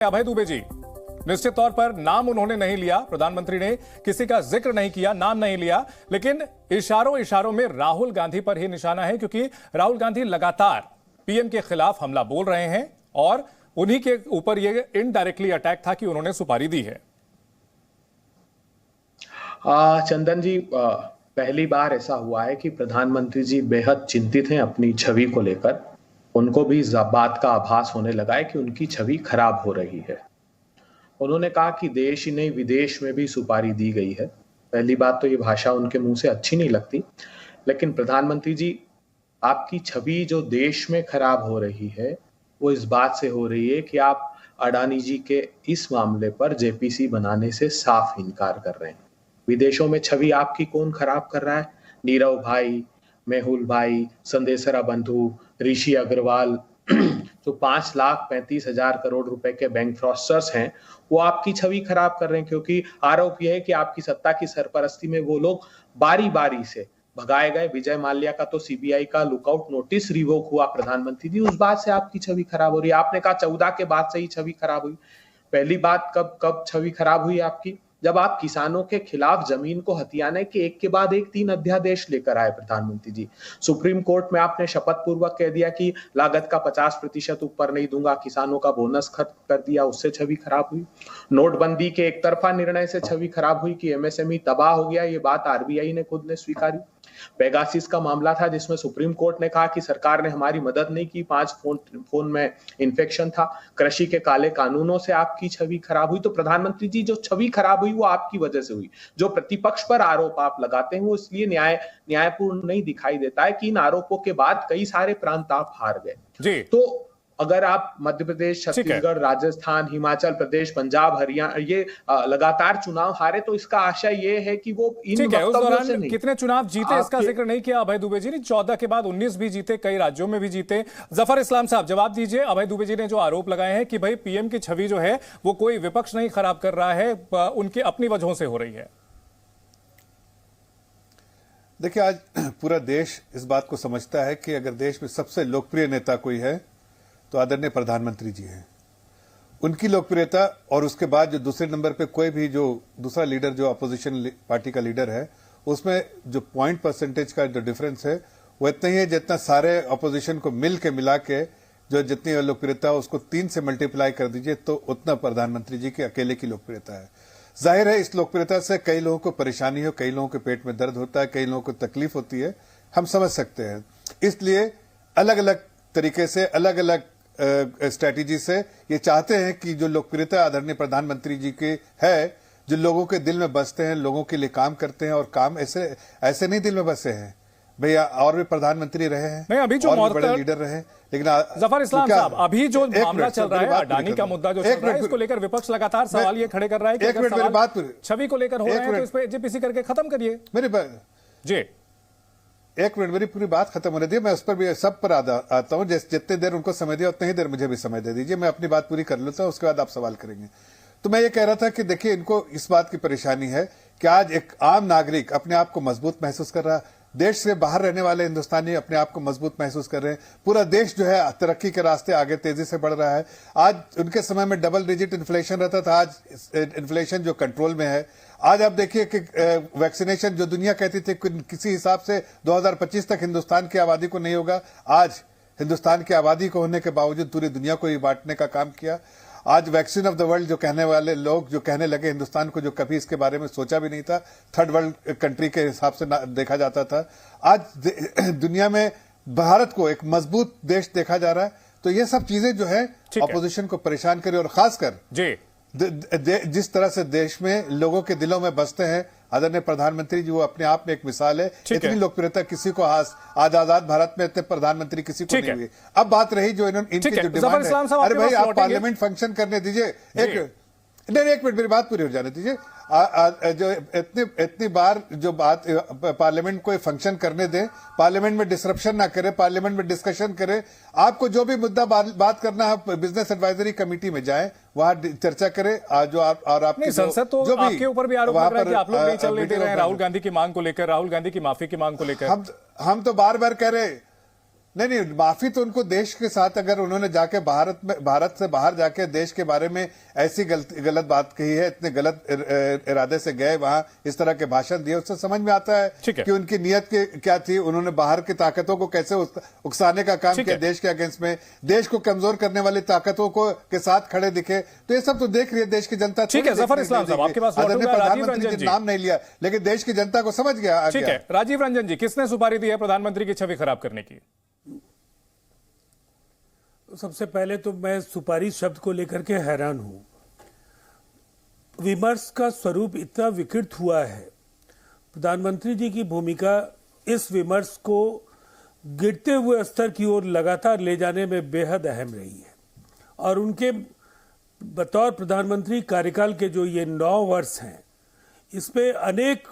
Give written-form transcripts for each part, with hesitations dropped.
अभय दुबे जी, निश्चित तौर पर नाम उन्होंने नहीं लिया, प्रधानमंत्री ने किसी का जिक्र नहीं किया, नाम नहीं लिया, लेकिन इशारों इशारों में राहुल गांधी पर ही निशाना है, क्योंकि राहुल गांधी लगातार पीएम के खिलाफ हमला बोल रहे हैं और उन्हीं के ऊपर यह इनडायरेक्टली अटैक था कि उन्होंने सुपारी दी है। चंदन जी, पहली बार ऐसा हुआ है कि प्रधानमंत्री जी बेहद चिंतित हैं अपनी छवि को लेकर। उनको भी इस बात का आभास होने लगा है कि उनकी छवि खराब हो रही है। उन्होंने कहा कि देश ही नहीं विदेश में भी सुपारी दी गई है। पहली बात तो ये भाषा उनके मुंह से अच्छी नहीं लगती, लेकिन प्रधानमंत्री जी, आपकी छवि जो देश में खराब हो रही है वो इस बात से हो रही है कि आप अडानी जी के इस मामले पर जेपीसी बनाने से साफ इनकार कर रहे हैं। विदेशों में छवि आपकी कौन खराब कर रहा है? नीरव भाई, मेहुल भाई, संदेशरा बंधु, ऋषि अग्रवाल जो 5,35,000 करोड़ रुपए के बैंक फ्रॉस्टर्स हैं, वो आपकी छवि खराब कर रहे हैं, क्योंकि आरोप यह है कि आपकी सत्ता की सरपरस्ती में वो लोग बारी बारी से भगाए गए। विजय माल्या का तो सीबीआई का लुकआउट नोटिस रिवोक हुआ। प्रधानमंत्री जी, उस बात से आपकी छवि खराब हो रही है। आपने कहा 14 के बाद से ही छवि खराब हुई। पहली बात, कब छवि खराब हुई आपकी? जब आप किसानों के खिलाफ जमीन को हथियाने के एक के बाद एक 3 अध्यादेश लेकर आए प्रधानमंत्री जी। सुप्रीम कोर्ट में आपने शपथ पूर्वक कह दिया कि लागत का 50% ऊपर नहीं दूंगा, किसानों का बोनस खत्म कर दिया, उससे छवि खराब हुई। नोटबंदी के एक तरफा निर्णय से छवि खराब हुई कि एमएसएमई तबाह हो गया, ये बात आरबीआई ने खुद ने स्वीकारी। पेगासिस का मामला था जिसमें सुप्रीम कोर्ट ने कहा कि सरकार ने हमारी मदद नहीं की, 5 फोन में इन्फेक्शन था। कृषि के काले कानूनों से आपकी छवि खराब हुई। तो प्रधानमंत्री जी, जो छवि खराब हुई वो आपकी वजह से हुई। जो प्रतिपक्ष पर आरोप आप लगाते हैं वो इसलिए न्यायपूर्ण नहीं दिखाई देता है कि इन आरोपों के बाद कई सारे प्रांत आप हार गए। तो अगर आप मध्य प्रदेश, छत्तीसगढ़, राजस्थान, हिमाचल प्रदेश, पंजाब, हरियाणा ये लगातार चुनाव हारे, तो इसका आशय ये है कि वो इन वक्तव्यों से नहीं। कितने चुनाव जीते इसका जिक्र नहीं किया अभय दुबे जी ने। 14 के बाद 19 भी जीते, कई राज्यों में भी जीते। जफर इस्लाम साहब, जवाब दीजिए। अभय दुबे जी ने जो आरोप लगाए हैं कि भाई पीएम की छवि जो है वो कोई विपक्ष नहीं खराब कर रहा है, उनकी अपनी वजहों से हो रही है। देखिए, आज पूरा देश इस बात को समझता है कि अगर देश में सबसे लोकप्रिय नेता कोई है तो आदरणीय प्रधानमंत्री जी हैं। उनकी लोकप्रियता और उसके बाद जो दूसरे नंबर पे कोई भी जो दूसरा लीडर जो अपोजिशन पार्टी का लीडर है, उसमें जो पॉइंट परसेंटेज का जो डिफरेंस है वो इतना ही है जितना सारे अपोजिशन को मिला के जो जितनी लोकप्रियता उसको 3 से मल्टीप्लाई कर दीजिए तो उतना प्रधानमंत्री जी की अकेले की लोकप्रियता है। जाहिर है इस लोकप्रियता से कई लोगों को परेशानी हो, कई लोगों के पेट में दर्द होता है, कई लोगों को तकलीफ होती है, हम समझ सकते हैं। इसलिए अलग अलग तरीके से, अलग अलग स्ट्रैटेजी से ये चाहते हैं कि जो लोकप्रियता आदरणीय प्रधानमंत्री जी की है, जो लोगों के दिल में बसते हैं, लोगों के लिए काम करते हैं, और काम ऐसे नहीं दिल में बसे हैं भैया, और भी प्रधानमंत्री रहे हैं, नहीं अभी जो और भी बड़े लीडर रहे, लेकिन जफर इस्लाम साहब, अभी जो मामला चल रहा है, अडानी का मुद्दा जो चल रहा है, इसको लेकर विपक्ष लगातार सवाल ये खड़े कर रहा है कि अगर सवाल छवि को लेकर हो रहे हैं तो इस पर जेपीसी करके खत्म करिए। मेरी बात जी, एक मिनट, मेरी पूरी बात खत्म होने दिए, मैं उस पर भी सब पर आता हूं। जितने देर उनको समय दिया उतनी ही देर मुझे भी समय दे दीजिए, मैं अपनी बात पूरी कर लेता हूं, उसके बाद आप सवाल करेंगे। तो मैं ये कह रहा था कि देखिए, इनको इस बात की परेशानी है कि आज एक आम नागरिक अपने आप को मजबूत महसूस कर रहा है। देश से बाहर रहने वाले हिंदुस्तानी अपने आप को मजबूत महसूस कर रहे हैं। पूरा देश जो है तरक्की के रास्ते आगे तेजी से बढ़ रहा है। आज उनके समय में डबल डिजिट इन्फ्लेशन रहता था, आज इन्फ्लेशन जो कंट्रोल में है। आज आप देखिए कि वैक्सीनेशन जो दुनिया कहती थी किसी हिसाब से 2025 तक हिंदुस्तान की आबादी को नहीं होगा, आज हिंदुस्तान की आबादी को होने के बावजूद पूरी दुनिया को ये बांटने का काम किया। आज वैक्सीन ऑफ द वर्ल्ड जो कहने वाले लोग जो कहने लगे हिंदुस्तान को, जो कभी इसके बारे में सोचा भी नहीं था, थर्ड वर्ल्ड कंट्री के हिसाब से देखा जाता था, आज दुनिया में भारत को एक मजबूत देश देखा जा रहा है। तो ये सब चीजें जो है अपोजिशन को परेशान करे, और खासकर जिस तरह से देश में लोगों के दिलों में बसते हैं आदरणीय प्रधानमंत्री जी, वो अपने आप में एक मिसाल है। इतनी लोकप्रियता किसी को आज आजाद भारत में इतने प्रधानमंत्री किसी को नहीं हुई। अब बात रही जो इनकी जो डिमांड है, अरे भाई आप पार्लियामेंट फंक्शन करने दीजिए, एक मिनट मेरी बात पूरी हो जाने दीजिए। जो इतनी बार जो बात पार्लियामेंट को फंक्शन करने दें, पार्लियामेंट में डिसरप्शन ना करे, पार्लियामेंट में डिस्कशन करे। आपको जो भी मुद्दा बात करना है बिजनेस एडवाइजरी कमेटी में जाए, वहां चर्चा करे। और आपकी संसद तो जो आपके ऊपर भी आरोप लग रहा है कि आप लोग नहीं चलने दे रहे हैं राहुल गांधी की मांग को लेकर, राहुल गांधी की माफी की मांग को लेकर। हम तो बार बार कह रहे नहीं, माफी तो उनको देश के साथ, अगर उन्होंने जाके भारत से बाहर जाके देश के बारे में ऐसी गलत बात कही है, इतने गलत इरादे से गए वहां, इस तरह के भाषण दिए, उससे समझ में आता है कि उनकी नीयत क्या थी। उन्होंने बाहर की ताकतों को कैसे उकसाने का काम किया देश के अगेंस्ट में, देश को कमजोर करने वाली ताकतों को के साथ खड़े दिखे। तो ये सब तो देख रही है देश की जनता। ठीक है जफर इस्लाम साहब, आपके पास प्रधानमंत्री जी नाम नहीं लिया, लेकिन देश की जनता को समझ गया। ठीक है राजीव रंजन जी, किसने सुपारी दी है प्रधानमंत्री की छवि खराब करने की? सबसे पहले तो मैं सुपारी शब्द को लेकर के हैरान हूं। विमर्श का स्वरूप इतना विकृत हुआ है। प्रधानमंत्री जी की भूमिका इस विमर्श को गिरते हुए स्तर की ओर लगातार ले जाने में बेहद अहम रही है, और उनके बतौर प्रधानमंत्री कार्यकाल के जो ये 9 वर्ष हैं, इसमें अनेक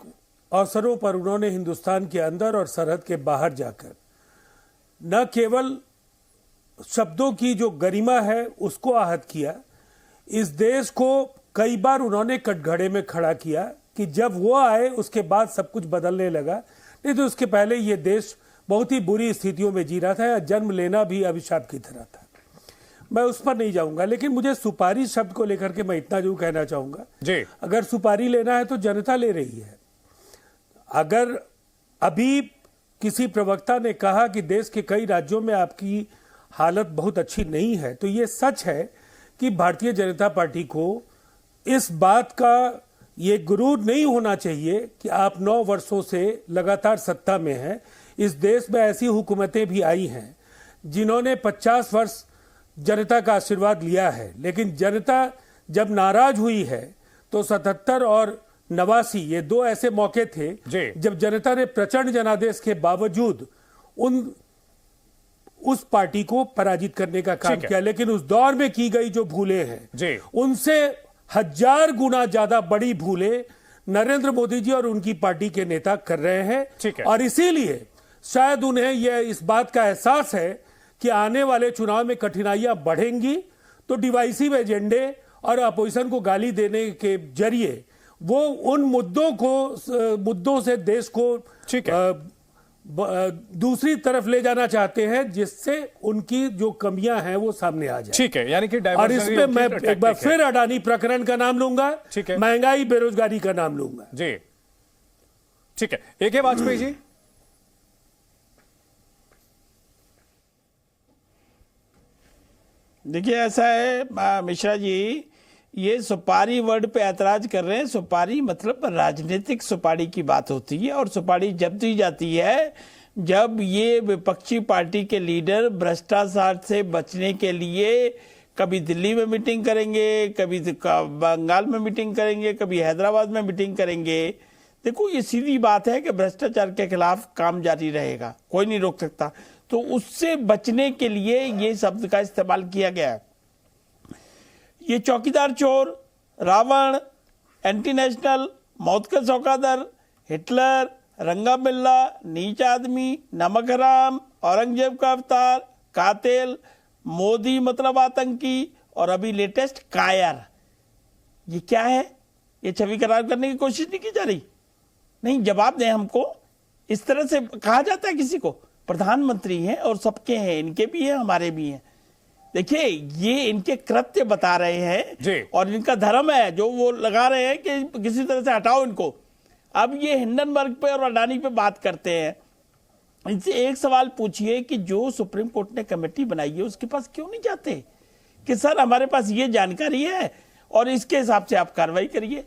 अवसरों पर उन्होंने हिंदुस्तान के अंदर और सरहद के बाहर जाकर न केवल शब्दों की जो गरिमा है उसको आहत किया, इस देश को कई बार उन्होंने कटघरे में खड़ा किया कि जब वो आए उसके बाद सब कुछ बदलने लगा, नहीं तो उसके पहले ये देश बहुत ही बुरी स्थितियों में जी रहा था, या जन्म लेना भी अभिशाप की तरह था। मैं उस पर नहीं जाऊंगा, लेकिन मुझे सुपारी शब्द को लेकर के मैं इतना जरूर कहना चाहूंगा जी, अगर सुपारी लेना है तो जनता ले रही है। अगर अभी किसी प्रवक्ता ने कहा कि देश के कई राज्यों में आपकी हालत बहुत अच्छी नहीं है, तो ये सच है कि भारतीय जनता पार्टी को इस बात का ये गुरूर नहीं होना चाहिए कि आप 9 वर्षों से लगातार सत्ता में हैं। इस देश में ऐसी हुकूमतें भी आई हैं जिन्होंने 50 वर्ष जनता का आशीर्वाद लिया है, लेकिन जनता जब नाराज हुई है तो 77 और 89 ये 2 ऐसे मौके थे जब जनता ने प्रचंड जनादेश के बावजूद उस पार्टी को पराजित करने का काम किया। लेकिन उस दौर में की गई जो भूलें हैं उनसे 1000 गुना ज्यादा बड़ी भूलें नरेंद्र मोदी जी और उनकी पार्टी के नेता कर रहे हैं, और इसीलिए शायद उन्हें यह इस बात का एहसास है कि आने वाले चुनाव में कठिनाइयां बढ़ेंगी, तो डिवाइसिव एजेंडे और अपोजिशन को गाली देने के जरिए वो उन मुद्दों से देश को दूसरी तरफ ले जाना चाहते हैं, जिससे उनकी जो कमियां हैं वो सामने आ जाए। ठीक है, यानी कि और इसमें मैं एक बार फिर अडानी प्रकरण का नाम लूंगा, महंगाई बेरोजगारी का नाम लूंगा जी। ठीक है, AK वाजपेयी जी। देखिए ऐसा है मिश्रा जी, ये सुपारी वर्ड पे ऐतराज कर रहे हैं। सुपारी मतलब राजनीतिक सुपारी की बात होती है, और सुपारी जब दी जाती है जब ये विपक्षी पार्टी के लीडर भ्रष्टाचार से बचने के लिए कभी दिल्ली में मीटिंग करेंगे, कभी बंगाल में मीटिंग करेंगे, कभी हैदराबाद में मीटिंग करेंगे। देखो ये सीधी बात है कि भ्रष्टाचार के खिलाफ काम जारी रहेगा, कोई नहीं रोक सकता। तो उससे बचने के लिए ये शब्द का इस्तेमाल किया गया है। ये चौकीदार चोर, रावण, एंटी नेशनल, मौत का चौकादार, हिटलर, रंगा बिल्ला, नीच आदमी, नमक हराम, औरंगजेब का अवतार, कातिल, मोदी मतलब आतंकी, और अभी लेटेस्ट कायर, ये क्या है? ये छवि करार करने की कोशिश नहीं की जा रही? नहीं, जवाब दें हमको। इस तरह से कहा जाता है किसी को? प्रधानमंत्री हैं और सबके हैं, इनके भी हैं हमारे भी हैं। देखिए ये इनके कृत्य बता रहे हैं और इनका धर्म है जो वो लगा रहे हैं कि किसी तरह से हटाओ इनको। अब ये हिंडनबर्ग पे और अडानी पे बात करते हैं। इनसे एक सवाल पूछिए कि जो सुप्रीम कोर्ट ने कमेटी बनाई है उसके पास क्यों नहीं जाते कि सर हमारे पास ये जानकारी है और इसके हिसाब से आप कार्रवाई करिए।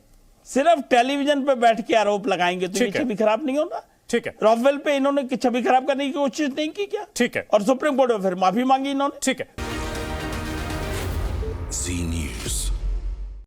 सिर्फ टेलीविजन पे बैठ के आरोप लगाएंगे तो ये छवि खराब नहीं होना। ठीक है, राफेल पे इन्होंने छवि खराब करने की कोशिश नहीं की क्या? ठीक है, और सुप्रीम कोर्ट में फिर माफी मांगी इन्होंने। ठीक है।